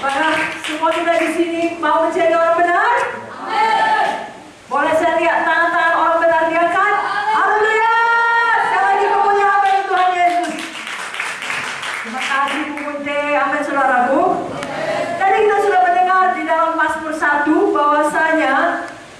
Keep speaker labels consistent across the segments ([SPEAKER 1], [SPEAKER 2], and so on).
[SPEAKER 1] Apakah semua kita di sini mau menjadi orang benar? Amin. Boleh saya lihat tangan-tangan orang benar diangkat? Haleluya! Sekali lagi kemuliaan bagi Tuhan Yesus. Terima kasih Bu Munte, amin saudaraku. Tadi kita sudah mendengar di dalam Mazmur 1 bahwasanya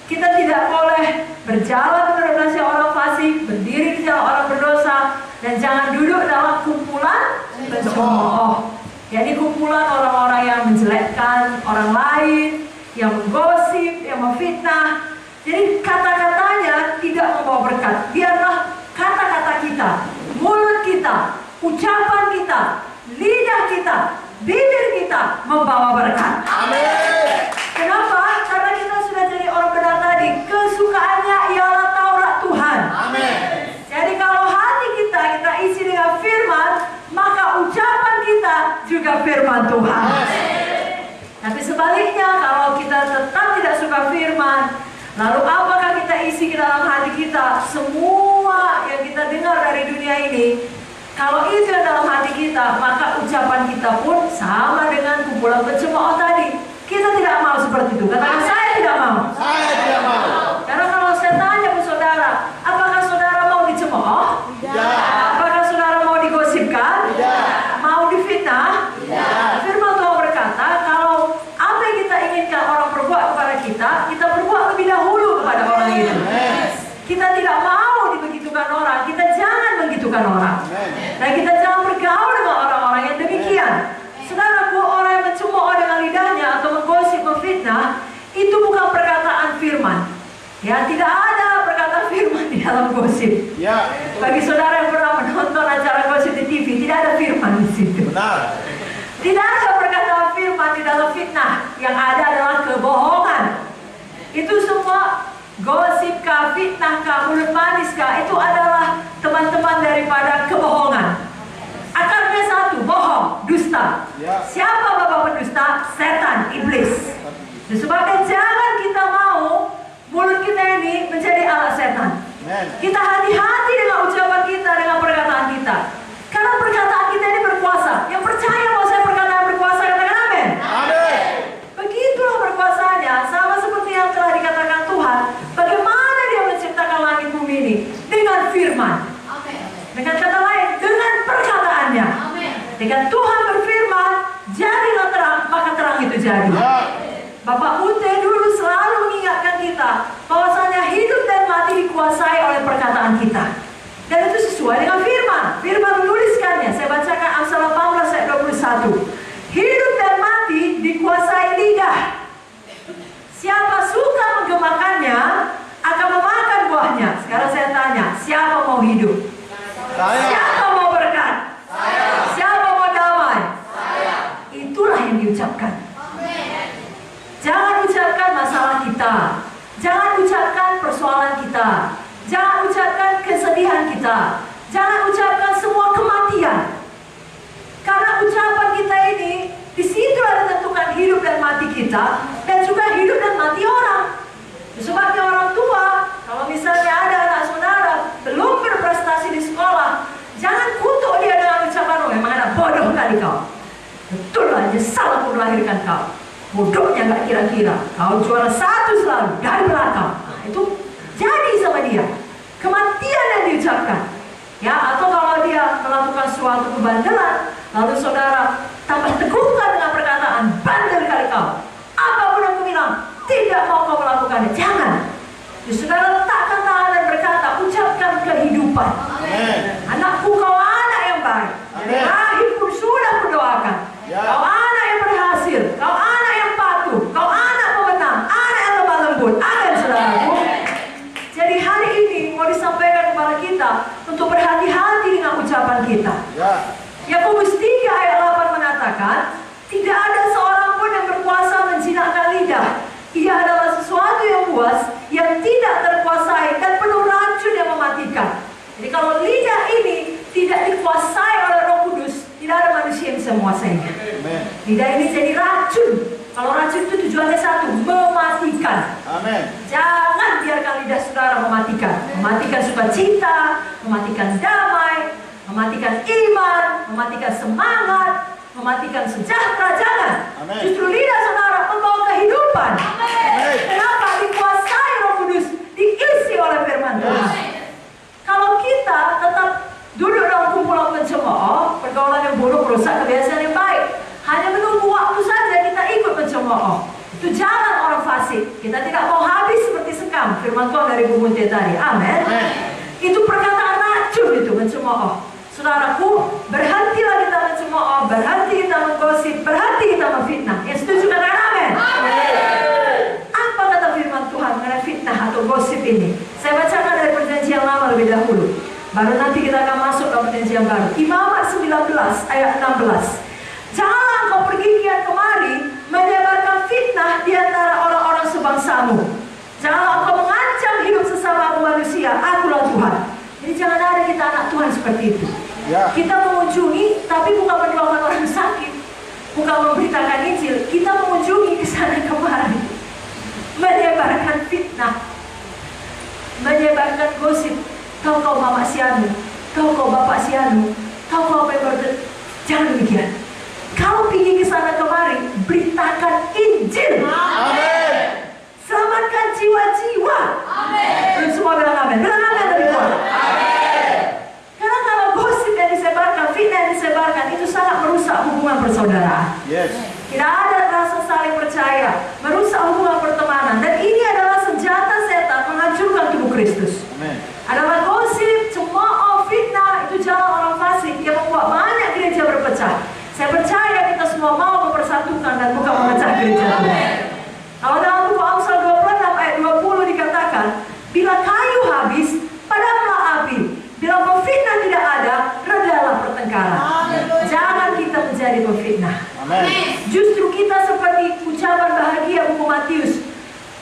[SPEAKER 1] kita tidak boleh berjalan menurut nasihat orang fasik, berdiri di jalan orang berdosa, dan jangan duduk dalam kumpulan pencemooh. Jadi kumpulan orang-orang yang menjelekkan orang lain, yang menggosip, yang memfitnah. Jadi kata-katanya tidak membawa berkat. Biarlah kata-kata kita, mulut kita, ucapan kita, lidah kita, bibir kita membawa berkat.
[SPEAKER 2] Amin.
[SPEAKER 1] Kenapa? Karena kita sudah jadi orang benar tadi. Kesukaannya ialah Taurat Tuhan.
[SPEAKER 2] Amin.
[SPEAKER 1] Jadi kalau hati kita isi dengan firman, maka ucapan kita juga firman Tuhan. Tapi sebaliknya, kalau kita tetap tidak suka firman, lalu apakah kita isi ke dalam hati kita? Semua yang kita dengar dari dunia ini, kalau itu yang dalam hati kita, maka ucapan kita pun sama dengan kumpulan pencemooh tadi. Kita tidak mau seperti itu. Katakan, saya tidak mau.
[SPEAKER 2] Saya tidak mau.
[SPEAKER 1] Karena kalau saya tanya ke saudara, apakah saudara mau dicemooh?
[SPEAKER 2] Tidak.
[SPEAKER 1] Apakah saudara mau digosipkan?
[SPEAKER 2] Tidak.
[SPEAKER 1] Mau difitnah?
[SPEAKER 2] Tidak.
[SPEAKER 1] Firman Tuhan berkata, kalau apa yang kita inginkan orang perbuat kepada kita, kita perbuat lebih dahulu kepada orang itu. Kita tidak mau dibegitukan orang, kita jangan begitukan orang. Dan kita jangan bergaul dengan orang-orang yang demikian. Saudaraku, orang yang mencemooh dengan lidahnya atau menggosip, memfitnah, itu bukan perkataan firman. Ya, tidak ada perkataan firman di dalam gosip.
[SPEAKER 2] Ya.
[SPEAKER 1] Bagi saudara yang pernah menonton acara gosip di TV, tidak ada firman di situ.
[SPEAKER 2] Benar.
[SPEAKER 1] Tidak ada perkataan firman di dalam fitnah. Yang ada adalah kebohongan. Itu semua gosip kah, fitnah kah, mulut manis kah, itu adalah teman-teman daripada kebohongan. Akarnya satu, bohong, dusta.
[SPEAKER 2] Ya.
[SPEAKER 1] Siapa bapak pendusta? Setan, iblis. Disebabkan jangan kita mau mulut kita ini menjadi alat setan.
[SPEAKER 2] Amen.
[SPEAKER 1] Kita hati-hati dengan ucapan kita, dengan perkataan kita. Karena perkataan kita ini berkuasa. Yang percaya bahwa saya perkataan berkuasa, katakan amin.
[SPEAKER 2] Amin.
[SPEAKER 1] Begitulah berkuasanya, sama seperti yang telah dikatakan Tuhan. Bagaimana dia menciptakan langit bumi ini? Dengan firman. Dengan kata lain, dengan perkataannya. Dengan Tuhan berfirman, jadilah terang, maka terang itu jadi.
[SPEAKER 2] Ya.
[SPEAKER 1] Bapak Munte dulu selalu mengingatkan kita bahwasanya hidup dan mati dikuasai oleh perkataan kita. Dan itu sesuai dengan firman. Firman menuliskannya. Saya bacakan Amsal 18 ayat 21. Hidup dan mati dikuasai lidah. Siapa suka menggemakannya akan memakan buahnya. Sekarang saya tanya, siapa mau hidup?
[SPEAKER 2] Saya.
[SPEAKER 1] Siapa mau berkat?
[SPEAKER 2] Saya.
[SPEAKER 1] Siapa mau damai?
[SPEAKER 2] Saya.
[SPEAKER 1] Itulah yang diucapkan. Jangan ucapkan masalah kita. Jangan ucapkan persoalan kita. Jangan ucapkan kesedihan kita. Jangan ucapkan semua kematian. Karena ucapan kita ini, di situ ada tentukan hidup dan mati kita, dan juga hidup dan mati orang. Sebabnya orang tua, kalau misalnya ada anak saudara belum berprestasi di sekolah, jangan kutuk dia dengan ucapan, oh memang anak bodoh kali kau. Betul lah, nyesal aku melahirkan kau. Bodohnya gak kira-kira. Kau juara 1 selalu dari belakang. Nah, itu jadi sama dia. Kematian yang diucapkan. Ya, atau kalau dia melakukan suatu kebandelan, lalu saudara tambah teguhkan dengan perkataan, bandel kali kau. Apapun aku bilang, tidak mau kau melakukannya. Jangan. Jadi, saudara letakkan tangan dan berkata, ucapkan kehidupan.
[SPEAKER 2] Amin.
[SPEAKER 1] Anakku, kau anak yang baik. Dari lahir pun sudah kudoakan.
[SPEAKER 2] Ya.
[SPEAKER 1] Kau anak yang berhasil. Kau anak yang patuh. Kau anak pemenang. Anak yang lemah lembut. Amin, saudaraku. Jadi hari ini mau disampaikan kepada kita untuk berhati-hati dengan ucapan kita.
[SPEAKER 2] Ya.
[SPEAKER 1] Yakobus 3 ayat 8 mengatakan, tidak ada seorang pun yang berkuasa menjinakkan lidah. Ia adalah sesuatu yang buas, yang tidak terkuasai dan penuh racun yang mematikan. Jadi kalau lidah ini tidak dikuasai oleh Roh Kudus, tidak ada manusia yang bisa menguasainya.
[SPEAKER 2] Amin.
[SPEAKER 1] Lidah ini jadi racun. Kalau racun itu tujuannya satu, mematikan.
[SPEAKER 2] Amin.
[SPEAKER 1] Jangan biarkan lidah saudara mematikan. Mematikan sukacita, mematikan damai, mematikan iman, mematikan semangat, mematikan sejahtera. Jangan.
[SPEAKER 2] Amin.
[SPEAKER 1] Justru mencemooh. Itu jalan orang fasik. Kita tidak mau habis seperti sekam. Firman Tuhan dari Bu Munte tadi. Amin. Itu perkataan racun itu, mencemooh. Saudaraku, berhentilah kita mencemooh, berhenti kita menggosip, berhenti kita memfitnah. Yang setuju katakan amin. Apa kata firman Tuhan mengenai fitnah atau gosip ini? Saya bacakan dari Perjanjian Lama lebih dahulu. Baru nanti kita akan masuk ke Perjanjian Baru. Imamat 19 ayat 16. Janganlah engkau pergi kian kemari menyebarkan fitnah di antara orang-orang sebangsamu. Janganlah engkau mengancam hidup sesama manusia. Akulah Tuhan. Jadi jangan ada kita anak Tuhan seperti itu.
[SPEAKER 2] Ya.
[SPEAKER 1] Kita mengunjungi, tapi bukan mendoakan orang sakit, bukan memberitakan Injil. Kita mengunjungi ke sana kemari, menyebarkan fitnah, menyebarkan gosip. Kau mama si anu, kau bapak si anu, kau apa yang berarti. Jangan demikian. Kau pergi ke sana kemari, beritakan Injil.
[SPEAKER 2] Amin.
[SPEAKER 1] Selamatkan jiwa-jiwa. Amin. Semua bilang amin. Bilang amin dari Tuhan. Karena kalau gosip yang disebarkan, fitnah yang disebarkan, itu sangat merusak hubungan persaudaraan.
[SPEAKER 2] Yes.
[SPEAKER 1] Tidak ada rasa saling percaya, merusak hubungan pertemanan. Dan ini adalah senjata setan menghancurkan tubuh Kristus.
[SPEAKER 2] Amin.
[SPEAKER 1] Adalah gosip, cemooh, fitnah, itu jalan orang fasik yang membuat banyak gereja berpecah. Saya percaya kita semua mau mempersatukan dan bukan memecah gereja Tuhan. Kalau dalam buku Amsal 26 ayat 20 dikatakan, bila kayu habis, padamlah api. Bila pemfitnah tidak ada, redalah pertengkaran. Jangan kita menjadi pemfitnah. Justru kita seperti ucapan bahagia buku Matius,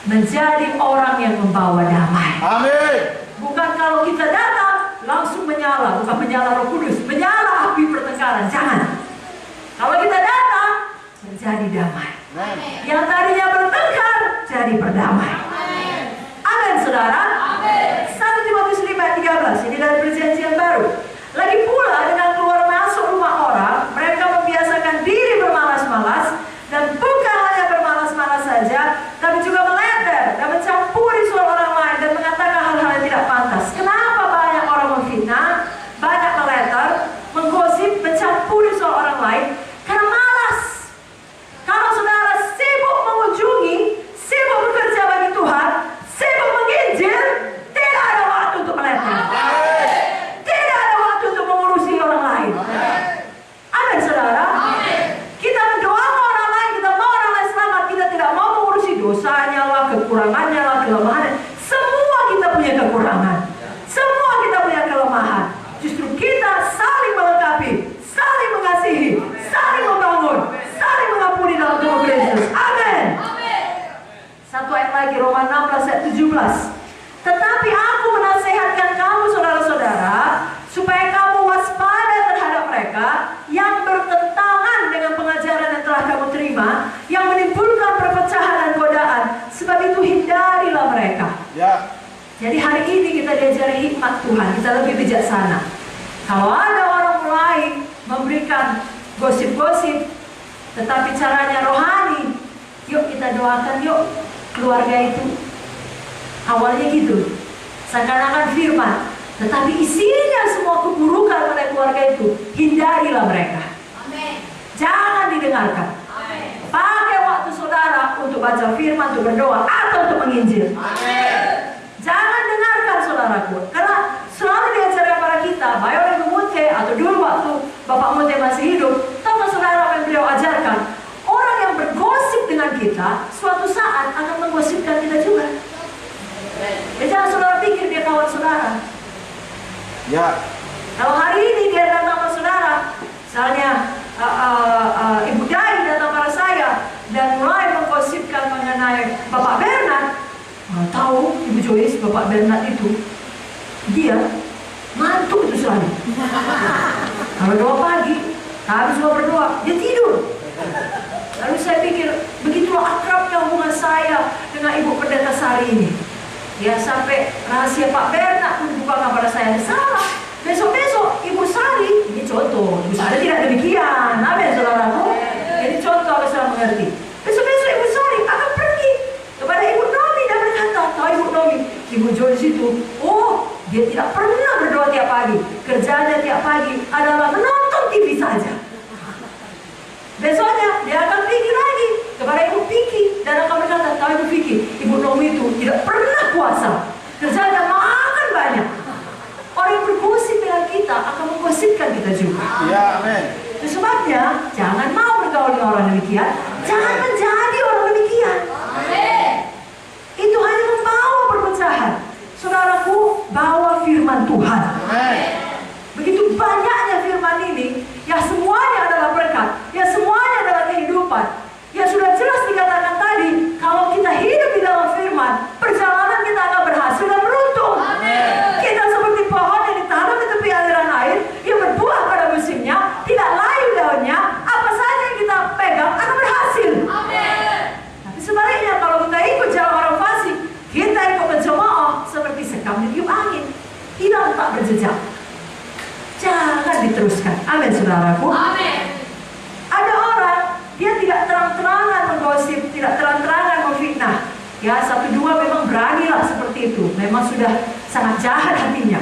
[SPEAKER 1] menjadi orang yang membawa damai.
[SPEAKER 2] Amin.
[SPEAKER 1] Bukan kalau kita datang langsung menyala, bukan menyala Roh Kudus, menyala api pertengkaran. Jangan. Kalau kita datang menjadi damai.
[SPEAKER 2] Amin.
[SPEAKER 1] Yang tadinya bertengkar jadi berdamai. Amin, saudara. 1 Timotius 5 ayat 13. Ini dari Perjanjian Baru. Lagi pula dengan keluar masuk rumah orang, mereka membiasakan diri bermalas-malas, dan bukan hanya bermalas-malas saja, tapi juga meleter dan mencampuri suara orang lain dan mengatakan hal-hal yang tidak pantas. Kenapa banyak orang memfitnah, banyak meleter, menggosip, mencampuri suara orang lain? Karena malas. Kalau saudara sibuk mengunjungi, sibuk bekerja bagi Tuhan, sibuk menginjil, tidak ada waktu untuk meleter. Tidak ada waktu untuk mengurusi orang lain. Amin, saudara. Kita mendoakan orang lain, kita mau orang lain selamat, kita tidak mau mengurusi dosanya lah, kekurangannya lah, kelemahannya. Semua kita punya kekurangan, semua kita punya kelemahan. Justru kita saling melengkapi, saling mengasihi, saling membangun, saling mengampuni dalam tubuh Kristus. Amin. Satu ayat lagi, Roma 16 ayat 17. Tetapi aku menasihatkan kamu saudara-saudara, supaya kamu waspada terhadap mereka yang bertentangan dengan pengajaran yang telah kamu terima, yang menimbulkan perpecahan dan godaan. Sebab itu hindarilah mereka.
[SPEAKER 2] Ya.
[SPEAKER 1] Jadi hari ini kita diajari hikmat Tuhan, kita lebih bijaksana. Kalau ada orang mulai memberikan gosip-gosip, tetapi caranya rohani, yuk kita doakan yuk keluarga itu. Awalnya gitu, seakan-akan firman, tetapi isinya semua keburukan pada keluarga itu, hindarilah mereka. Jangan didengarkan. Pakai waktu saudara untuk baca firman, untuk berdoa, atau untuk menginjil. Jangan dengarkan saudaraku, karena selalu diajarkan pada kita, baik oleh Bu Munte atau dulu waktu Bapak Munte masih hidup, tahu saudara apa yang beliau ajarkan? Orang yang bergosip dengan kita, suatu saat akan menggosipkan kita juga. Ya jangan saudara pikir dia kawan saudara.
[SPEAKER 2] Ya.
[SPEAKER 1] Kalau hari ini dia datang sama saudara, misalnya Ibu Dai datang pada saya dan mulai menggosipkan mengenai Bapak Bernard. Tahu Ibu Joyce, Bapak Bernard itu dia ngantuk itu selalu. Kalau doa pagi, habis semua berdoa, dia tidur. Lalu saya pikir, begitulah akrabnya hubungan saya dengan Ibu Pendeta Sari ini. Ya sampai rahasia Pak Bernard pun dibukakan pada saya. Salah. Besok-besok Ibu Sari, ini contoh, Ibu Sari tidak demikian. Amin, saudaraku. Jadi contoh agar saudara mengerti. Besok-besok Ibu Sari akan pergi kepada Ibu Nomi dan berkata, tahu Ibu Nomi, Ibu Joyce itu, oh dia tidak pernah berdoa tiap pagi. Kerjanya tiap pagi adalah menonton TV saja. Besoknya dia akan pergi lagi kepada Ibu Pink
[SPEAKER 2] Ya, amin.
[SPEAKER 1] Itu sebabnya jangan mau bergaul dengan orang demikian, jangan menjadi orang demikian. Itu hanya membawa perpecahan. Saudaraku, bawa firman Tuhan. Begitu banyaknya firman ini, ya semuanya adalah berkat, ya semuanya adalah kehidupan. Ya sudah jelas dikatakan tadi, kalau kita hidup di dalam firman, perjalanan kita akan berhasil dan beruntung. Kita seperti pohon yang ditanam di tepi aliran air, yang berbuah pada musimnya, tidak layu daunnya, apa saja yang kita pegang akan berhasil. Tapi sebaliknya, kalau kita ikut jalan orang fasik, kita ikut mencemooh seperti sekam ditiup angin, tidak letak berjejak. Jangan diteruskan. Amin, saudaraku. Ada orang, dia tidak terang-terangan menggosip, tidak terang-terangan memfitnah. Ya, satu dua memang beranilah seperti itu. Memang sudah sangat jahat hatinya.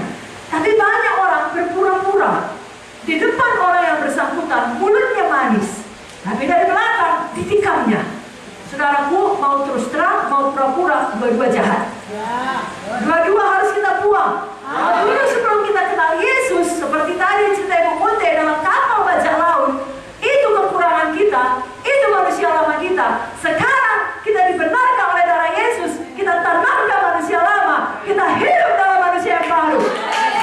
[SPEAKER 1] Tapi banyak orang berpura-pura. Di depan orang yang bersangkutan, mulutnya manis. Tapi dari belakang, ditikamnya. Saudaraku, mau terus terang, mau pura-pura, dua-dua jahat. Dua-dua harus kita buang. Dulu sebelum kita kenal Yesus, seperti tadi cerita Ibu Munte dalam kapal bajak laut, itu kekurangan kita, itu manusia lama kita. Sekarang kita dibenarkan oleh darah Yesus, kita tanamkan manusia lama, kita hidup dalam manusia yang baru.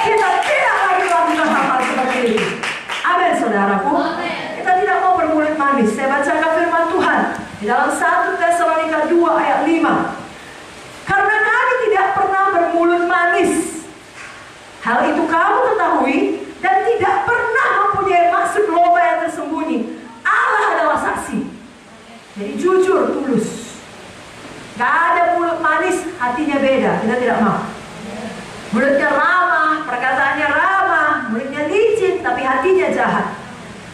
[SPEAKER 1] Kita tidak lagi melakukan hal-hal seperti itu. Amin, saudaraku. Kita tidak mau bermulut manis. Saya bacakan firman Tuhan di dalam 1 Tesalonika 2 ayat 5. Karena kami tidak pernah bermulut manis, hal itu kamu ketahui, dan tidak pernah mempunyai maksud loba yang tersembunyi. Allah adalah saksi. Jadi jujur, tulus. Gak ada mulut manis, hatinya beda. Kita tidak mau. Mulutnya ramah, perkataannya ramah, mulutnya licin, tapi hatinya jahat.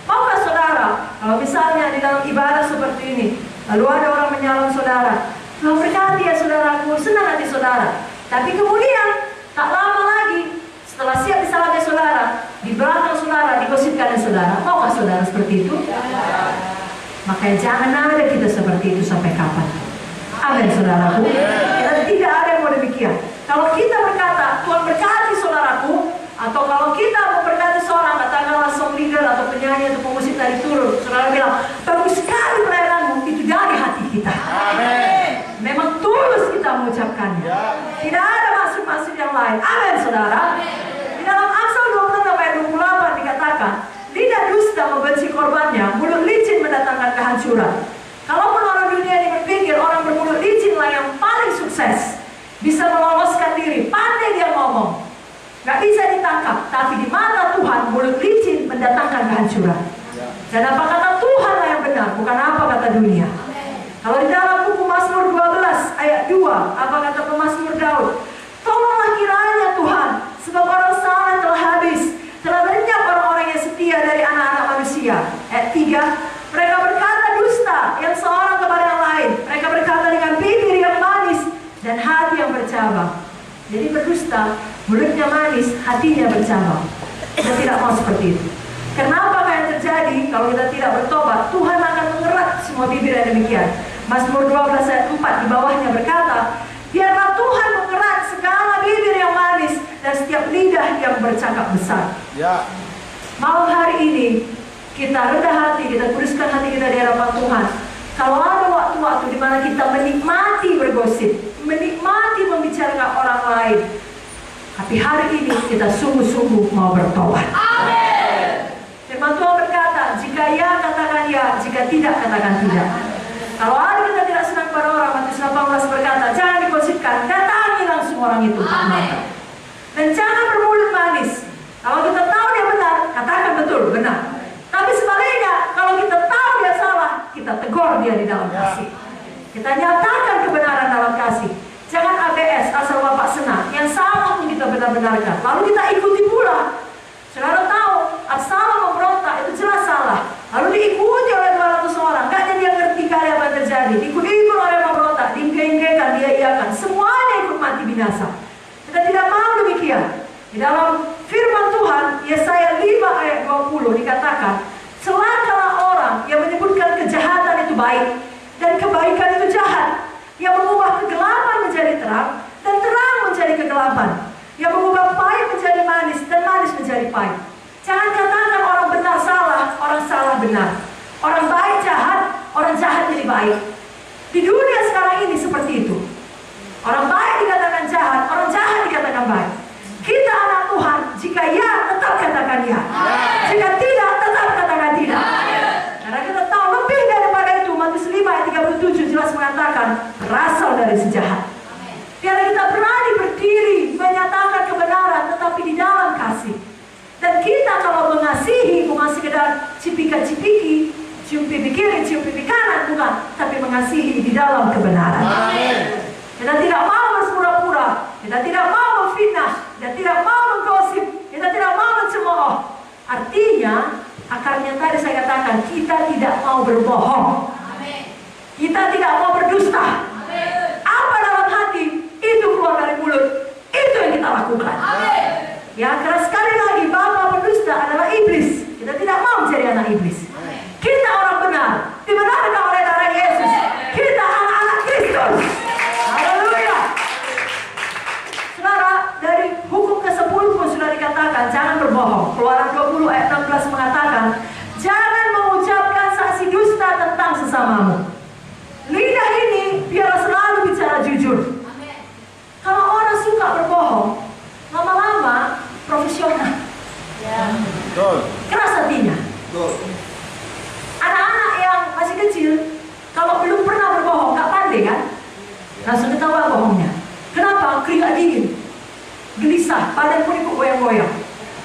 [SPEAKER 1] Maukah saudara, kalau misalnya di dalam ibadah seperti ini, lalu ada orang menyalon saudara, Tuhan berkati ya saudaraku, senang hati saudara. Tapi kemudian, tak lama lagi, setelah siap disalahkan saudara, di belakang saudara, digosipkan saudara. Maukah saudara seperti itu? Makanya jangan ada kita seperti itu sampai kapan. Amin, saudaraku. Kita tidak ada yang mau demikian. Kalau kita berkata, Tuhan berkati saudaraku, atau kalau kita mau berkati seorang, katakanlah song leader atau penyanyi atau pemusik tadi turun, saudara bilang, bagus sekali pelayananmu, itu dari hati kita.
[SPEAKER 2] Amin.
[SPEAKER 1] Memang tulus kita mengucapkannya. Tidak ada maksud-maksud yang lain. Amin, saudara. Di dalam Amsal 26 ayat 28 dikatakan, lidah dusta membenci korbannya, mulut licin mendatangkan kehancuran. Kalaupun orang dunia ini berpikir orang bermulut licin lah yang paling sukses, bisa meloloskan diri, pandai dia ngomong, gak bisa ditangkap. Tapi di mata Tuhan, mulut licin mendatangkan kehancuran. Dan apa kata Tuhan lah yang benar, bukan apa kata dunia. Kalau di dalam buku Mazmur 12 ayat 2, apa kata pemazmur Daud? Tolonglah kiranya Tuhan, sebab orang salah telah habis, telah lenyap orang-orang yang setia dari anak-anak manusia. Ayat 3, mereka berkata dusta yang seorang kepada yang lain. Mereka berkata dengan bibir yang manis dan hati yang bercabang. Jadi berdusta, mulutnya manis, hatinya bercabang. Kita tidak mau seperti itu. Kenapa yang terjadi kalau kita tidak bertobat? Tuhan akan mengerat semua bibir yang demikian. Mazmur 12 ayat 4 di bawahnya berkata, biarlah Tuhan mengerat segala bibir yang manis dan setiap lidah yang bercakap besar.
[SPEAKER 2] Ya.
[SPEAKER 1] Malam hari ini kita rendah hati, kita kuduskan hati kita di hadapan Tuhan. Kalau ada waktu-waktu di mana kita menikmati bergosip, menikmati membicarakan orang lain, tapi hari ini kita sungguh-sungguh mau bertobat. Amin. Firman Tuhan berkata, jika ya katakan ya, jika tidak katakan tidak. Kalau ada kita tidak senang pada orang, Matius 18 berkata, jangan digosipkan, datangi langsung orang itu. Amin. Dan jangan bermulut manis. Kalau kita tahu dia benar, katakan betul, benar. Tapi sebaliknya, kalau kita tahu dia salah, kita tegur dia di dalam kasih. Kita nyatakan kebenaran dalam kasih. Jangan ABS, asal bapak senang. Yang salah pun kita benar-benarkan. Lalu kita ikuti pula. Saudara tahu, Absalom memberontak, itu jelas salah. Lalu diikuti oleh 200 orang. Gak jadi dia ngerti kali apa yang terjadi. Diikut-ikut orang yang memberontak, diingkai-ingkaikan, dia iakan. Semuanya ikut mati binasa. Kita tidak mau demikian. Di dalam firman Tuhan, Yesaya 5 ayat 20 dikatakan, celakalah orang yang menyebutkan kejahatan itu baik dan kebaikan itu jahat, yang mengubah kegelapan menjadi terang dan terang menjadi kegelapan, yang mengubah pahit menjadi manis dan manis menjadi pahit. Jangan katakan orang benar orang salah benar, orang baik jahat, orang jahat jadi baik. Di dunia sekarang ini seperti itu. Orang baik dikatakan jahat, orang jahat dikatakan baik. Kita anak Tuhan, jika ya tetap katakan ya, jika tidak tetap katakan tidak. Karena kita tahu lebih daripada itu. Matius 5 ayat 37 jelas mengatakan berasal dari si jahat. Biar kita berani berdiri menyatakan kebenaran tetapi di dalam kasih. Dan kita kalau mengasihi bukan sekedar cipika-cipiki, cium pipi kiri, cium pipi kanan, bukan, tapi mengasihi di dalam kebenaran. Kita tidak mau berpura-pura, kita tidak mau memfitnah, kita tidak mau menggosip, kita tidak mau mencemooh. Artinya, akarnya tadi saya katakan, kita tidak mau berbohong. Kita tidak mau berdusta. Apa dalam hati, itu keluar dari mulut, itu yang kita lakukan. Ya, karena sekali lagi bapa pendusta adalah iblis. Kita tidak mau menjadi anak iblis. Kita orang benar, dibenarkan oleh darah Yesus. Kita anak-anak Kristus. Haleluya. Saudara, dari hukum ke-10 pun sudah dikatakan jangan berbohong. Keluaran 20 ayat 16 mengatakan jangan mengucapkan saksi dusta tentang sesamamu. Lidah ini biarlah selalu bicara jujur. Kalau orang suka berbohong, lama-lama profesional. Keras hatinya. Anak-anak yang masih kecil, kalau belum pernah berbohong, gak pandai kan? Langsung ketahuan bohongnya. Kenapa? Keringat dingin, gelisah, badan pun ikut goyang-goyang.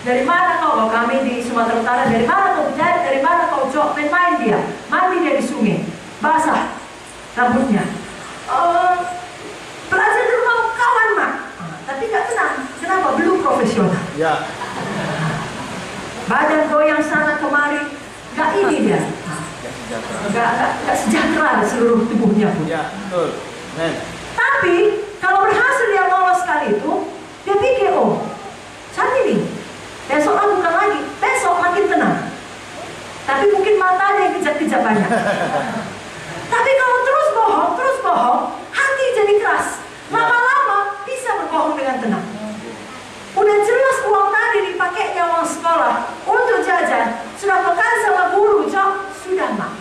[SPEAKER 1] Dari mana kau? Kalau kami di Sumatera Utara, dari mana kau berjaya? Dari mana kau jok? Main dia, mandi dia di sungai, basah rambutnya. Belajar di rumah kawan mak, tapi gak tenang. Kenapa? Belum profesional.
[SPEAKER 2] Ya.
[SPEAKER 1] Badan goyang sana kemari, gak ini dia. Gak sejahtera seluruh tubuhnya pun.
[SPEAKER 2] Ya, betul.
[SPEAKER 1] Tapi kalau berhasil dia lolos kali itu, dia pikir, oh, saat ini besok lakukan lagi, besok makin tenang. Tapi mungkin matanya yang kejap-kejap banyak. Tapi kalau terus bohong, hati jadi keras. Lama-lama bisa berbohong dengan tenang. Udah jelas uang tadi dipakainya uang sekolah untuk jajan, sudah pekan sama guru, Cok, sudah mak.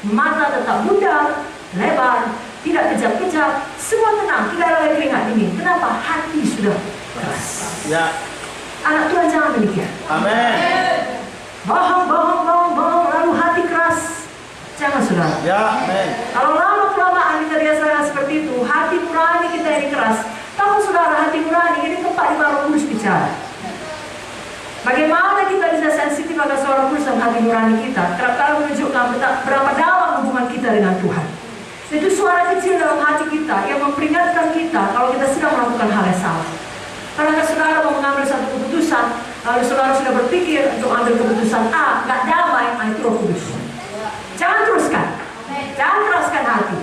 [SPEAKER 1] Mata tetap bundar, lebar, tidak kejap-kejap, semua tenang, tidak ada lagi keringat dingin. Kenapa? Hati sudah keras.
[SPEAKER 2] Ya.
[SPEAKER 1] Anak Tuhan jangan demikian.
[SPEAKER 2] Amin.
[SPEAKER 1] Bohong, lalu hati keras. Jangan, saudara.
[SPEAKER 2] Ya, amin.
[SPEAKER 1] Kalau lama-kelamaan kita biasa seperti itu, hati nurani kita ini keras. Tahu saudara, hati nurani ini tempat di Roh Kudus bicara. Bagaimana kita bisa sensitif akan suara Kudus dalam hati nurani kita? Kerap-kali menunjukkan berapa dalam hubungan kita dengan Tuhan. Itu suara kecil dalam hati kita yang memperingatkan kita kalau kita sedang melakukan hal yang salah. Karena saudara mau mengambil satu keputusan, lalu saudara sudah berpikir untuk ambil keputusan A, nggak damai, itu Roh Kudus. Jangan teruskan, jangan keraskan hati.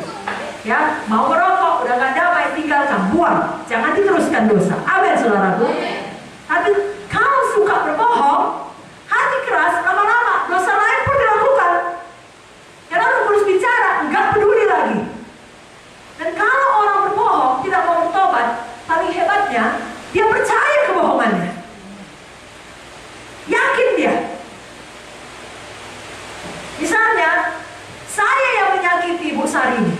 [SPEAKER 1] Ya, mau merokok, udah nggak damai, tinggalkan, buang. Jangan diteruskan dosa. Amin, saudaraku. Tapi kalau suka berbohong, hati keras, lama-lama dosa lain pun dilakukan. Karena Roh Kudus bicara, nggak peduli lagi. Dan kalau orang berbohong, tidak mau bertobat, paling hebatnya, dia percaya kebohongannya. Yakin dia. Misalnya, saya yang menyakiti Ibu Sarini.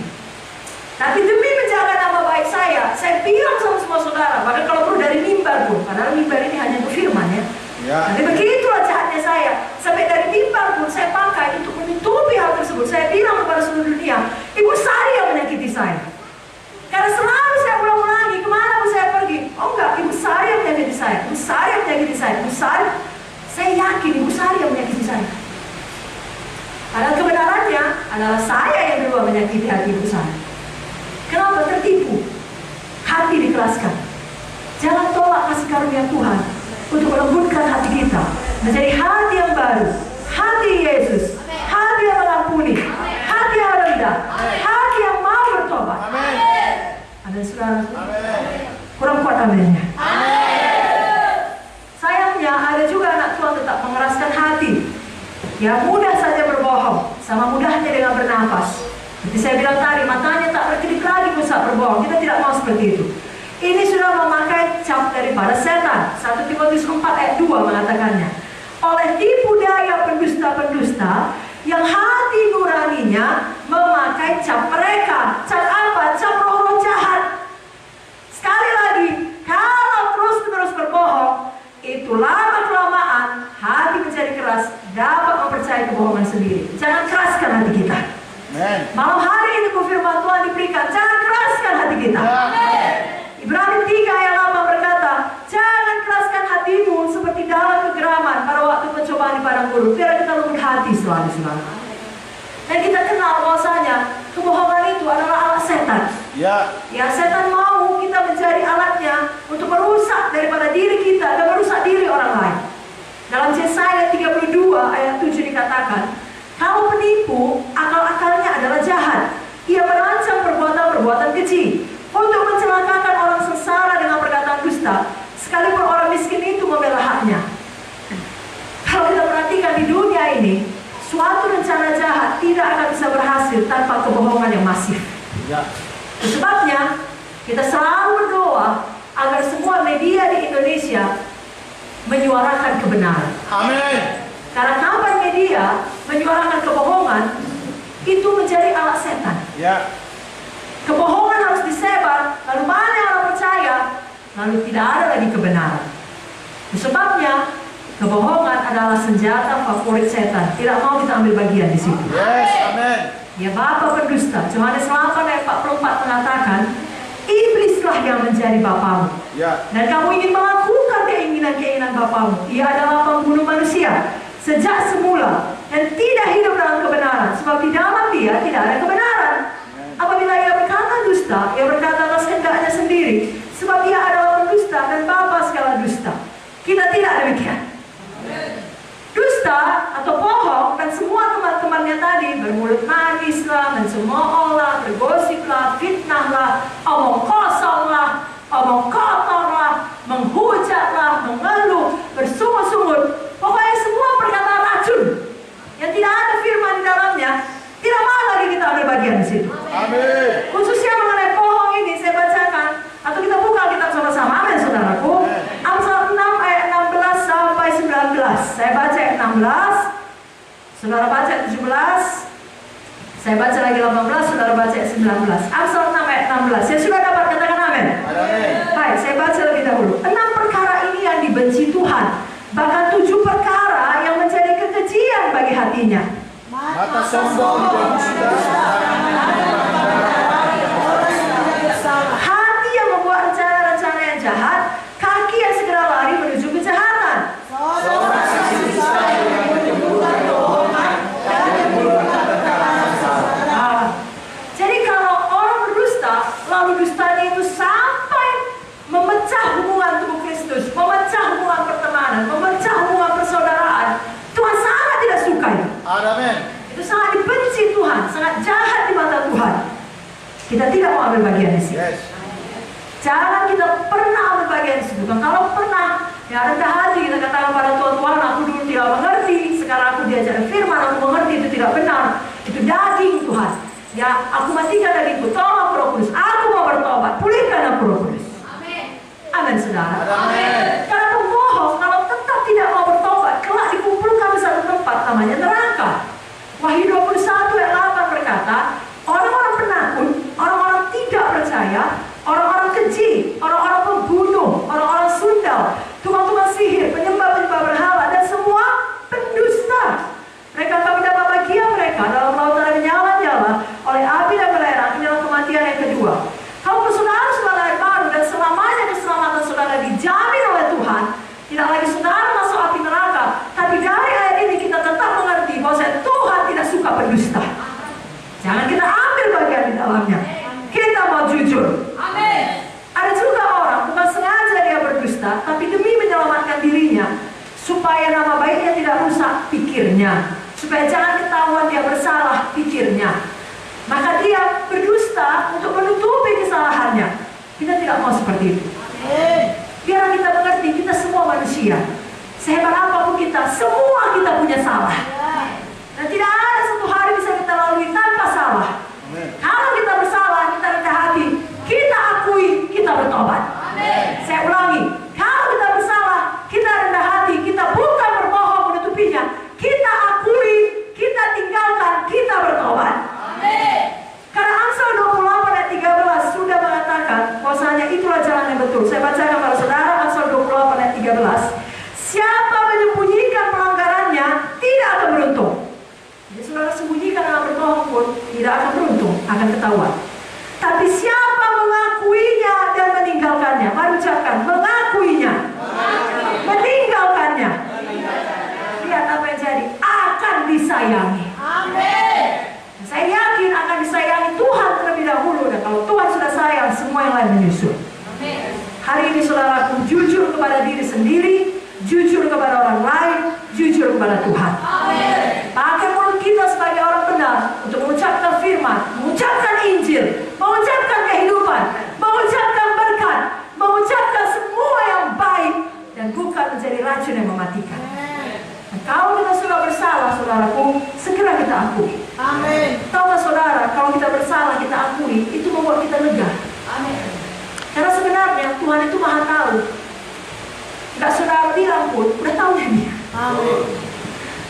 [SPEAKER 1] Tapi demi menjaga nama baik saya bilang sama semua saudara, bahkan kalau perlu dari mimbar pun, padahal mimbar ini hanya untuk firman ya. Tapi begitulah jahatnya saya. Sampai dari mimbar pun saya pakai untuk menutupi hal tersebut. Saya bilang kepada seluruh dunia, Ibu Sari yang menyakiti saya. Karena selalu saya ulang-ulangi, kemana pun saya pergi, oh enggak, Ibu Sari yang menyakiti saya, Ibu Sari yang menyakiti saya, Ibu Sari. Saya yakin Ibu Sari yang menyakiti saya. Padahal kebenarannya adalah saya yang berdua menyakiti hati Ibu Sari. Kenapa? Tertipu. Hati dikeraskan. Jangan tolak kasih karunia Tuhan untuk melembutkan hati kita menjadi hati yang baru, hati Yesus, hati yang mengampuni, hati yang rendah, hati yang mau bertobat. Ada saudara kurang kuat aminnya. Sayangnya ada juga anak Tuhan tetap mengeraskan hati. Ya, mudah saja berbohong, sama mudahnya dengan bernafas. Seperti saya bilang tadi, matanya tak berkedip lagi bisa berbohong. Kita tidak mau seperti itu. Ini sudah memakai cap daripada setan. 1 Timotius 4 ayat 2 mengatakannya. Oleh tipu daya pendusta-pendusta yang hati nuraninya memakai cap mereka. Cap apa? Cap roh-roh jahat. Sekali lagi, kalau terus-menerus berbohong, itu lama-kelamaan hati menjadi keras, dapat mempercayai kebohongan sendiri. Jangan keraskan hati kita. Malam hari ini firman Tuhan diberikan, jangan keraskan hati kita. Ibrani 3 ayat 8 berkata, jangan keraskan hatimu seperti dalam kegeraman pada waktu pencobaan di padang gurun. Biar kita lembut hati selalu. Dan kita kenal bahwasanya kebohongan itu adalah alat setan. Ya, setan mau kita menjadi alatnya untuk merusak daripada diri kita dan merusak diri orang lain. Dalam Yesaya 32 ayat 7 dikatakan, kalau penipu, akal-akalnya adalah jahat. Ia merancang perbuatan-perbuatan keji untuk mencelakakan orang sengsara dengan perkataan dusta, sekalipun orang miskin itu membela haknya. Kalau kita perhatikan di dunia ini, suatu rencana jahat tidak akan bisa berhasil tanpa kebohongan yang masif. Sebabnya, kita selalu berdoa agar semua media di Indonesia menyuarakan kebenaran.
[SPEAKER 2] Amin.
[SPEAKER 1] Karena kapan media menyuarakan kebohongan, itu menjadi alat setan. Kebohongan harus disebar, lalu mana yang orang percaya, lalu tidak ada lagi kebenaran. Sebabnya, kebohongan adalah senjata favorit setan. Tidak mau kita ambil bagian di situ.
[SPEAKER 2] Amin.
[SPEAKER 1] Ya, bapa pendusta. Yohanes 8 ayat 44 mengatakan, iblislah yang menjadi bapamu. Dan kamu ingin melakukan keinginan-keinginan bapamu. Ia adalah pembunuh manusia sejak semula dan tidak hidup dalam kebenaran, sebab di dalam dia tidak ada kebenaran. Apabila ia berkata dusta, ia berkata atas kehendaknya sendiri, sebab ia adalah pendusta dan bapa segala dusta. Kita tidak demikian. Dusta atau bohong dan semua teman-temannya tadi, bermulut manislah, mencemoohlah, bergosiplah, fitnahlah, omong kosonglah, omong kotorlah, menghujatlah, mengeluh, bersungut-sungut. Pokoknya semua perkataan racun yang tidak ada firman di dalamnya, tidak mau lagi kita ambil bagian di situ.
[SPEAKER 2] Amin.
[SPEAKER 1] Khususnya mengenai bohong ini, saya bacakan atau kita buka kitab sama-sama. Amin, saudaraku. Amsal 6 ayat 16 sampai 19. Saya baca ayat 16, saudara baca ayat 17. Saya baca lagi 18, saudara baca ayat 19. Amsal 6 ayat 16. Saya sudah dapat, katakan amin. Baik, saya baca lebih dahulu. 6 perkara ini yang dibenci Tuhan, bahkan 7 perkara yang menjadi kekejian bagi hatinya.
[SPEAKER 2] Mata sombong dan dusta,
[SPEAKER 1] hati yang membuat rencana-rencana yang jahat, kaki yang segera lari menuju kejahatan.
[SPEAKER 2] seorang saksi dusta yang menyembunyikan kebohongan dan menyembunyikan perkara salah.
[SPEAKER 1] Jadi kalau orang berdusta, lalu dustanya itu sampai memecah hubungan tubuh Kristus, memecah hubungan pertemanan, memecah hubungan persaudaraan, Tuhan sangat tidak suka itu.
[SPEAKER 2] Amin.
[SPEAKER 1] Itu sangat dibenci Tuhan, sangat jahat di mata Tuhan. Kita tidak mau ambil bagian di situ. Jangan kita pernah ambil bagian di situ. Kalau pernah, ya rendah hati kita katakan pada Tuhan, aku dulu tidak mengerti, sekarang aku diajar firman, aku mengerti itu tidak benar. Itu daging Tuhan. Ya, aku matikan dagingku, tolong Roh Kudus. Aku mau bertobat, pulihkan aku Roh Kudus. Amin, saudara.
[SPEAKER 2] Amin.
[SPEAKER 1] Karena pembohong kalau tetap tidak mau bertobat, kelak dikumpulkan di satu tempat namanya neraka. Wahyu 21 ayat 8 berkata, orang-orang penakut, orang-orang tidak percaya, orang-orang keji, orang-orang pembunuh, orang-orang sundal, tukang-tukang sihir, penyembah-penyembah berhala, dan semua pendusta. Mereka akan mendapat bagian mereka dalam lautan yang menyala-nyala oleh api dan belerang. Inilah kematian yang kedua. Kalau saudara sudah lahir baru dan selamanya keselamatan saudara dijamin oleh Tuhan, tidak lagi saudara masuk api neraka. Tapi dari ayat ini kita tetap mengerti bahwa Tuhan tidak suka pendusta. Jangan kita ambil bagian di dalamnya. Kita mau jujur. Ada juga orang bukan sengaja dia berdusta, tapi demi menyelamatkan dirinya, supaya nama baiknya tidak rusak, pikirnya, supaya jangan ketahuan dia bersalah, pikirnya, maka dia berdusta untuk menutupi kesalahannya. Kita tidak mau seperti itu. Biar kita mengerti, kita semua manusia. Sehebat apapun kita, semua kita punya salah. Dan tidak ada satu hari bisa kita lalui tanpa salah. Kalau kita bersalah, kita rendah hati, kita akui, kita bertobat. Saya ulangi, kalau kita bersalah, kita rendah hati, kita bukan berbohong menutupinya, kita akui akan ketahuan. Tapi siapa mengakuinya dan meninggalkannya? Mari ucapkan, mengakuinya, meninggalkannya. Lihat apa yang jadi, akan disayangi.
[SPEAKER 2] Amin.
[SPEAKER 1] Saya yakin akan disayangi Tuhan terlebih dahulu. Dan kalau Tuhan sudah sayang, semua yang lain menyusul. Hari ini saudaraku, jujur kepada diri sendiri, jujur kepada orang lain, jujur kepada Tuhan. Pakai mulut kita sebagai orang benar untuk mengucapkan firman, mengucapkan Injil, mengucapkan kehidupan, mengucapkan berkat, mengucapkan semua yang baik, dan bukan menjadi racun yang mematikan. Dan kalau kita sudah bersalah, saudaraku, segera kita akui.
[SPEAKER 2] Amin.
[SPEAKER 1] Tahukah saudara, kalau kita bersalah, kita akui, itu membuat kita lega.
[SPEAKER 2] Amin.
[SPEAKER 1] Karena sebenarnya Tuhan itu maha tahu. Gak saudara bilang pun, udah tahu dia.
[SPEAKER 2] Amin.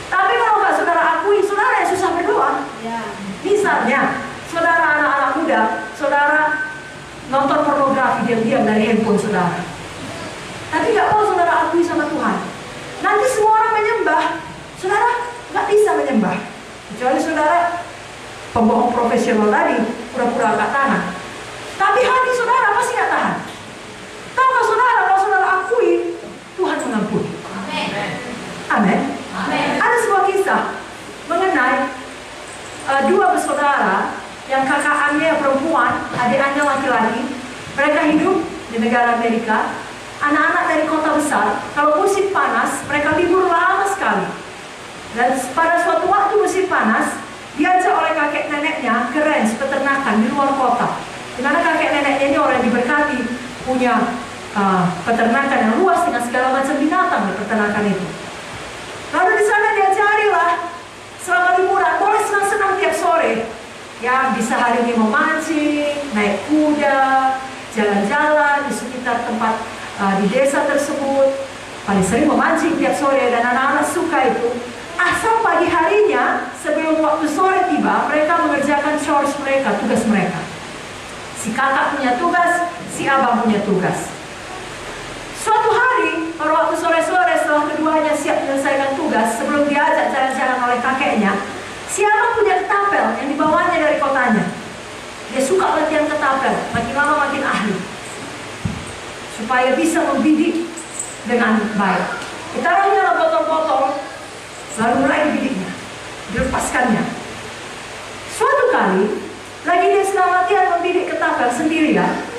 [SPEAKER 1] Tapi kalau gak saudara akui, saudara yang susah berdoa.
[SPEAKER 2] Ya.
[SPEAKER 1] Misalnya, saudara anak-anak muda, saudara nonton pornografi diam-diam dari handphone saudara. Tapi gak mau saudara akui sama Tuhan. Nanti semua orang menyembah, saudara gak bisa menyembah. Kecuali saudara pembohong profesional tadi, pura-pura angkat tangan. Tapi hati saudara pasti gak tahan. Tahukah saudara, kalau saudara akui, Tuhan mengampuni. Amin. Ada sebuah kisah mengenai dua bersaudara yang kakaknya perempuan, adiknya laki-laki. Mereka hidup di negara Amerika. Anak-anak dari kota besar, kalau musim panas, mereka libur lama sekali. Dan pada suatu waktu musim panas, diajak oleh kakek neneknya ke ranch peternakan di luar kota. Di mana kakek neneknya ini orang yang diberkati, punya peternakan yang luas dengan segala macam binatang di peternakan itu. Lalu di sana diajarilah selama liburan boleh senang-senang tiap sore. Ya, bisa hari ini memancing, naik kuda, jalan-jalan di sekitar tempat di desa tersebut. Paling sering memancing tiap sore dan anak-anak suka itu. Asal pagi harinya sebelum waktu sore tiba, mereka mengerjakan chores mereka, tugas mereka. Si kakak punya tugas, si abang punya tugas. Suatu hari, pada waktu sore-sore setelah keduanya siap menyelesaikan tugas, sebelum diajak jalan-jalan oleh kakeknya, si abang punya ketapel yang dibawanya dari kotanya. Dia suka latihan ketapel, makin lama makin ahli, supaya bisa membidik dengan baik. Ditaruhnya dalam botol-botol, lalu mulai dibidiknya, dilepaskannya. Suatu kali, lagi dia sedang latihan membidik ketapel sendirian,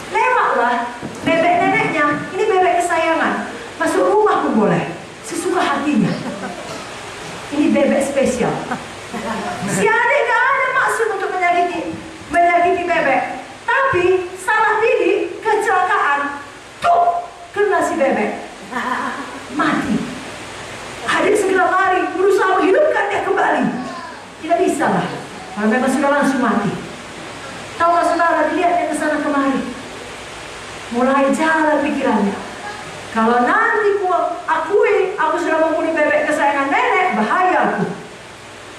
[SPEAKER 1] lewatlah bebek neneknya. Ini bebek kesayangan, masuk rumah pun boleh, sesuka hatinya. Ini bebek spesial. Si adik gak ada maksud untuk menyakiti bebek, tapi salah bidik, kecelakaan, tuh kena si bebek, mati. Adik segera lari, berusaha menghidupkan dia kembali. Tidak bisa lah, kalau memang sudah langsung mati. Tahu saudara, dilihatnya ke sana kemari, mulai jalan pikirannya. Kalau nanti akui aku sudah membunuh bebek kesayangan nenek, bahaya aku.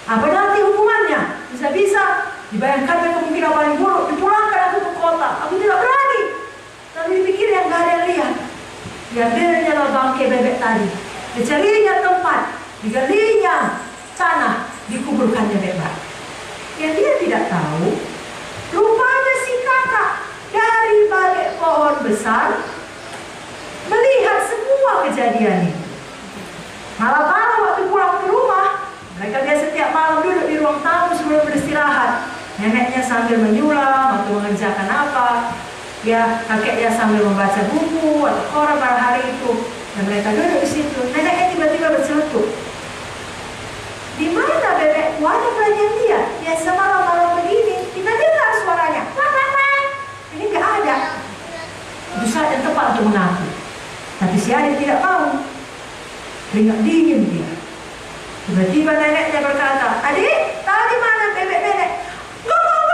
[SPEAKER 1] Apa nanti hukumannya? Bisa-bisa dibayangkan kemungkinan paling buruk, dipulangkan aku ke kota. Aku tidak berani. Tapi dipikir yang gak ada yang lihat. Diambilnya lah bangkai bebek tadi, dicarinya tempat, digalinya tanah, dikuburkannya bebek. Yang dia tidak tahu, rupanya si kakak dari balik pohon besar melihat semua kejadian ini. Malam-malam waktu pulang ke rumah, mereka biasa setiap malam duduk di ruang tamu sebelum beristirahat. Neneknya sambil menyulam atau mengerjakan apa, ya kakeknya sambil membaca buku atau koran pada hari itu. Dan mereka duduk di situ. Neneknya tiba-tiba berceletuk, di mana bebekku? Ada pelajaran dia. Biasa malam-malam begini kita dengar suaranya. Ini nggak ada. Itu saat yang tepat untuk mengaku. Tapi si adik tidak mau. Keringat dingin dia. Tiba-tiba neneknya berkata, adik, tahu di mana bebek nenek? Nggak tahu.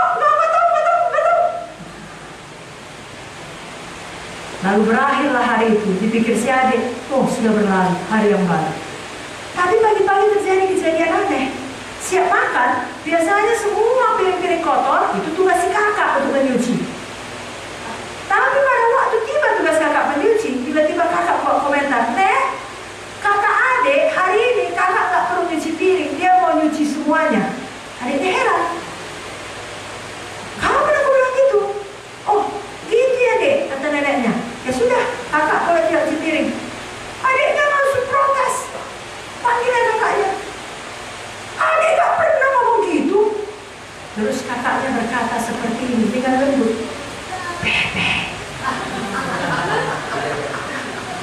[SPEAKER 1] Lalu berakhirlah hari itu. Dipikir si adik, oh sudah berlalu hari yang baru. Tapi pagi-pagi terjadi kejadian aneh. Siap makan, biasanya semua piring-piring kotor itu tugas si kakak untuk menyuci. Tapi pada waktu tiba tugas kakak menyuci, tiba-tiba kakak buat komentar, Nek, kakak adik hari ini kakak tak perlu nyuci piring, dia mau nyuci semuanya. Adiknya heran.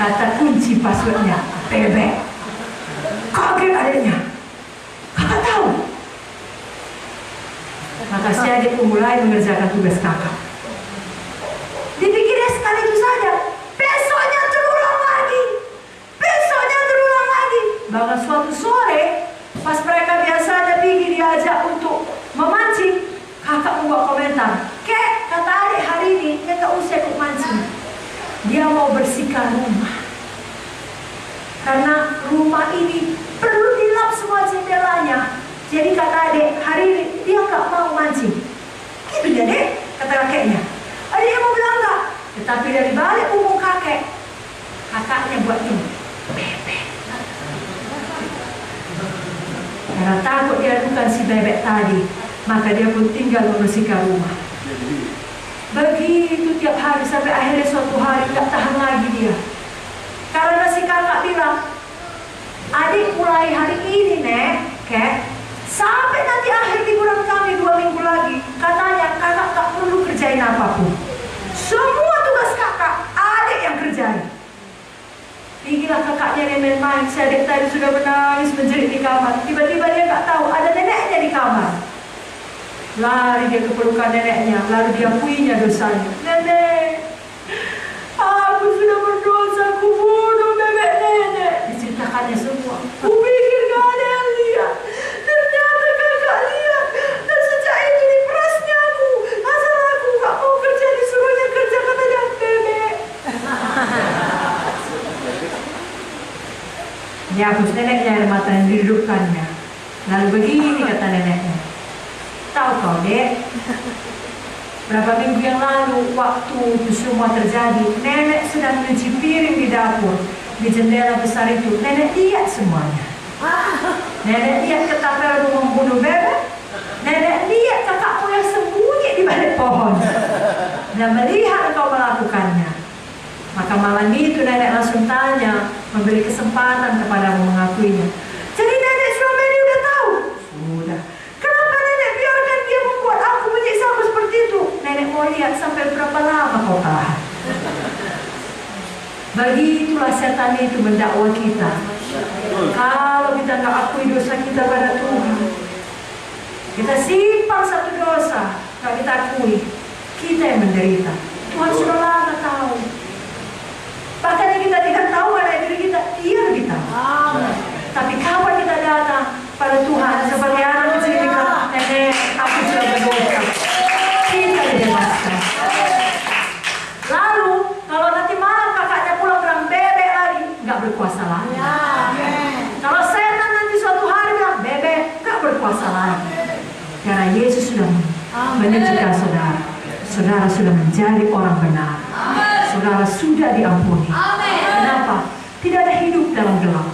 [SPEAKER 1] Kata kunci passwordnya bebek. Kaget adiknya. Kakak tahu. Maka si adik mulai mengerjakan tugas kakak. Dipikirnya sekali itu saja. Besoknya terulang lagi. Besoknya terulang lagi. Bahkan suatu sore, pas mereka biasanya pergi diajak untuk memancing, kakak membuat komentar. Kek, kata adik hari ini, dia gak usah ikut mancing. Dia mau bersihkan rumah. Karena rumah ini perlu dilap semua jendelanya. Jadi kata adik, hari ini dia gak mau mancing. Gitu ya dek, kata kakeknya. Adiknya mau bilang enggak. Tetapi dari balik punggung kakek, kakaknya buat ini. Bebek. Karena takut diadukan si bebek tadi, maka dia pun tinggal membersihkan rumah. Begitu tiap hari sampai akhirnya suatu hari gak tahan lagi dia. Karena si kakak bilang, adik mulai hari ini nek, kek, sampai nanti akhir liburan kami 2 minggu lagi, katanya kakak gak perlu kerjain apapun. Semua tugas kakak, adik yang kerjain. Inilah kakaknya yang main-main. Si adik tadi sudah menangis menjerit di kamar. Tiba-tiba dia gak tahu ada neneknya di kamar. Lari dia ke pelukan neneknya, lalu diakuinya dosanya. Nenek, aku sudah berdosa, aku bunuh bebek nenek. Diceritakannya semua. Kupikir gak ada yang lihat, ternyata kakak lihat. Dan sejak itu diperasnya aku. Asal aku gak mau kerja, disuruhnya kerja, katanya bebek. Dihapus neneknya air mata yang didudukkannya. Lalu begini kata neneknya. Tahu kau dek, berapa minggu yang lalu waktu itu semua terjadi, nenek sedang mencuci piring di dapur. Di jendela besar itu, nenek lihat semuanya. Nenek lihat ketapelmu membunuh bebek. Nenek lihat kakakmu yang sembunyi di balik pohon. Dan melihat engkau melakukannya. Maka malam itu nenek langsung tanya, memberi kesempatan kepadamu mengakuinya. Jadi nenek selama ini udah tahu? Sudah. Kenapa nenek biarkan dia membuat aku menyiksaku seperti itu? Nenek mau lihat sampai berapa lama kau tahan. Begitulah setan itu mendakwa kita. Kalau kita nggak akui dosa kita pada Tuhan, kita simpan satu dosa, nggak kita akui, kita yang menderita. Tuhan sudah lama tahu. Bahkan yang kita tidak tahu pada diri kita, Dia lebih tahu. Tapi kapan kita datang pada Tuhan sebagai anak kecil ini, nenek, aku sudah berdosa, kita dibebaskan. Lalu kalau nanti malam kakaknya pulang bilang bebek lagi, nggak berkuasa lagi. Kalau setan nanti suatu hari bilang bebek, nggak berkuasa lagi. Karena Yesus sudah menyucikan saudara. Saudara sudah menjadi orang benar. Saudara sudah diampuni. Kenapa? Tidak ada hidup dalam gelap.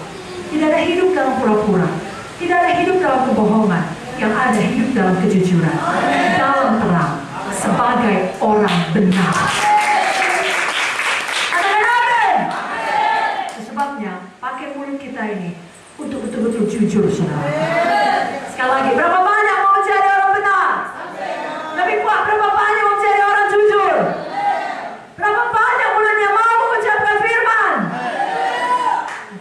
[SPEAKER 1] Tidak ada hidup dalam pura-pura. Tidak ada hidup dalam kebohongan. Yang ada hidup dalam kejujuran. Dalam terang. Sebagai orang benar. Sebabnya pakai mulut kita ini untuk betul-betul jujur, saudara. Sekali lagi, berapa banyak mau jadi orang benar? Lebih kuat, berapa banyak mau jadi orang jujur? Berapa banyak mulutnya mau mengucapkan firman?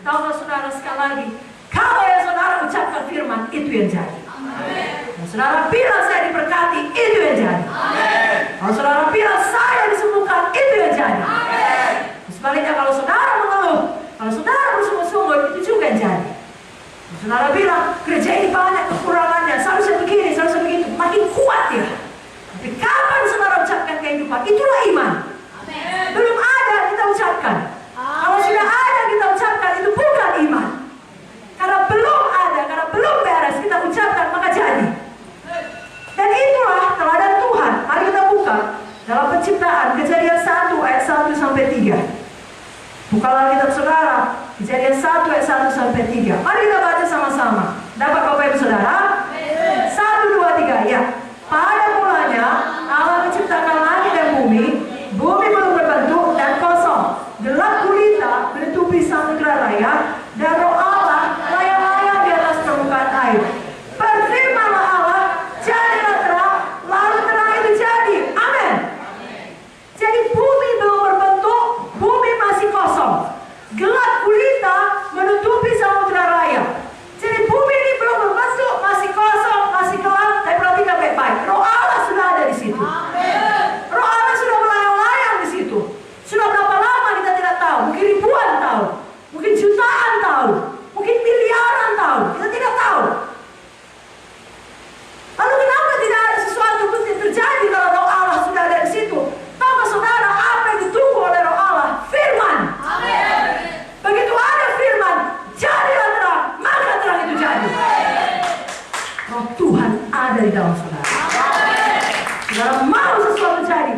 [SPEAKER 1] Tahu saudara, sekali lagi, kalau yang saudara ucapkan firman, itu yang jadi. Kalau saudara bilang saya diberkati, itu yang jadi. Kalau saudara bilang saya disembuhkan, itu yang jadi. Sebaliknya kalau saudara mengeluh, kalau saudara bersungguh-sungguh, itu juga yang jadi. Kalau saudara bilang gereja ini banyak kekurangannya, seharusnya begini, seharusnya begitu, makin kuat ya. Tapi kapan saudara ucapkan kehidupan, itulah iman. Belum ada kita ucapkan. Kalau sudah ada kita ucapkan, itu bukan iman. Karena belum ada, karena belum beres kita ucapkan, maka jadi. Dan itulah teladan Tuhan. Mari kita buka dalam Penciptaan Kejadian 1 ayat 1 sampai 3. Bukalah kitab saudara, Kejadian 1 ayat 1 sampai 3. Mari kita baca sama-sama. Dapat Bapak Ibu Saudara? 1, 2, 3. Ya. Pada mulanya Allah menciptakan langit dan bumi. Bumi belum berbentuk dan kosong. Gelap gulita menutupi samudra raya, dan Roh Allah layang-layang di atas permukaan air. Berfirmanlah Allah, jadilah terang, lalu terang itu jadi. Amin. Jadi bumi belum berbentuk, bumi masih kosong. jadi.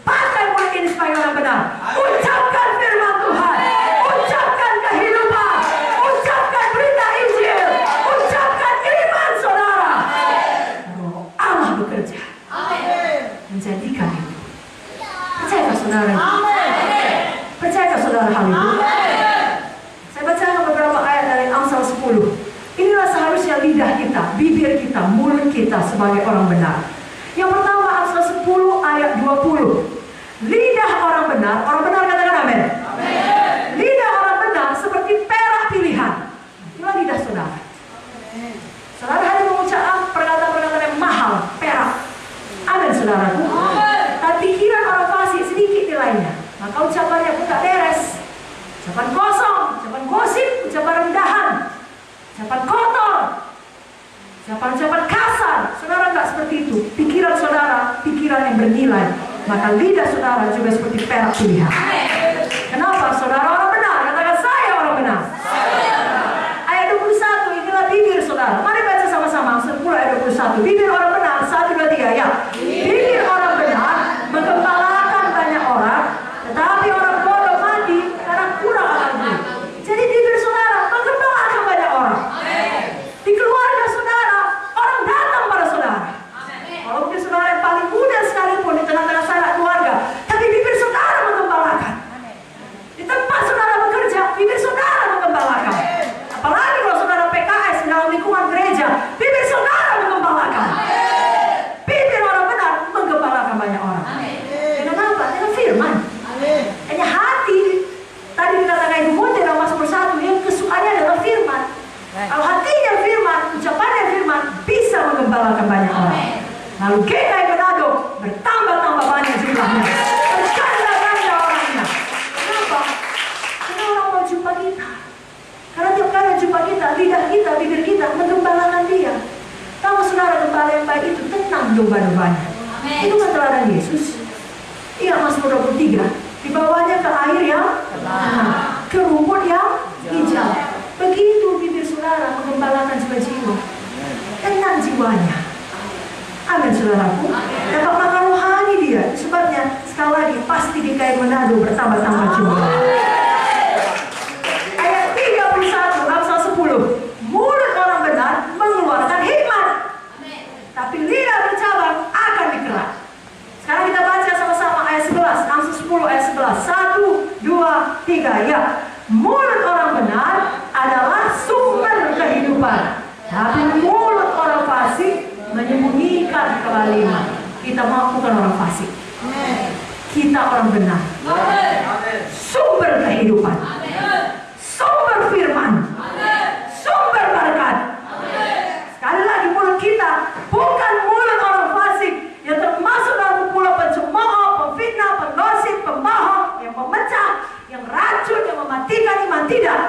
[SPEAKER 1] Pakai mulut ini sebagai orang benar. Ucapkan firman Tuhan. Ucapkan kehidupan. Ucapkan berita Injil. Ucapkan iman saudara. Roh Allah bekerja. Menjadikan itu. Percayakah saudara? Percayakah saudara hal itu? Saya bacakan beberapa ayat dari Amsal 10. Inilah seharusnya lidah kita, bibir kita, mulut kita sebagai orang benar. Yang pertama Amsal 10 ayat 20. Lidah orang benar katakan amin. Lidah orang benar seperti perak pilihan. Inilah lidah saudara. Saudara hanya mengucapkan perkataan-perkataan yang mahal, perak. Amin saudaraku. Tapi pikiran orang fasik sedikit nilainya. Maka ucapannya pun tak beres. Ucapan kosong, ucapan gosip, ucapan rendahan, ucapan kotor, ucapan kasar. Saudara enggak seperti itu. Pikiran saudara, pikiran yang bernilai. Maka lidah saudara juga seperti perak pilihan. Kenapa? Saudara orang benar. Katakan saya orang benar. Ayat 21, inilah bibir saudara. Mari baca sama-sama. 10 ayat 21. Bibir orang benar, 1, 2, 3 ya. Bibir orang benar menggembalakan banyak orang, tetapi orang bodoh mati karena kurang akal budi. Jadi bibir saudara menggembalakan banyak orang. Di keluarga saudara, orang datang pada saudara. Kalau mungkin saudara yang paling muda sekalipun di tengah-tengah sanak keluarga, tapi bibir saudara menggembalakan. Di tempat saudara bekerja, bibir saudara menggembalakan. Apalagi kalau saudara PKS dalam lingkungan gereja, bibir saudara menggembalakan. Bibir orang benar menggembalakan banyak orang. Dengan apa? Dengan firman. Hanya hati. Tadi dikatakan Ibu Munte dalam Mazmur 1, yang kesukaannya adalah firman. Kalau hatinya firman, ucapannya firman, bisa menggembalakan banyak orang. Lalu GKI Manado bertambah-tambah banyak jumlahnya. Berganda-ganda orangnya. Kenapa? Karena orang mau jumpa kita. Karena tiap kali jumpa kita, lidah kita, bibir kita menggembalakan dia. Tahu saudara, gembala yang baik itu tenang domba-dombanya. Itu kan teladan Yesus. Iya, Mazmur 23. Di bawahnya ke air yang tenang, ke rumput yang hijau. Begitu bibir saudara menggembalakan jiwa-jiwa. Tenang jiwanya. Amin saudaraku. Dapat makan rohani dia. Sebabnya sekali lagi pasti di GKI Manado bertambah-tambah jumlah. Ayat 31 Amsal 10. Mulut orang benar mengeluarkan hikmat, tapi lidah bercabang akan dikerak. Sekarang kita baca sama-sama ayat 11. Amsal 10 ayat 11. 1, 2, 3 ya. Mulut orang benar adalah sumber kehidupan, tapi mulut orang fasik menyembunyikan kezaliman. Kita bukan orang fasik. Kita orang benar. Sumber kehidupan. Sumber firman. Sumber berkat. Sekali lagi mulut kita bukan mulut orang fasik yang termasuk dalam kumpulan pencemooh, pemfitnah, penggosip, pembohong, yang memecah, yang racun, yang mematikan iman. Tidak.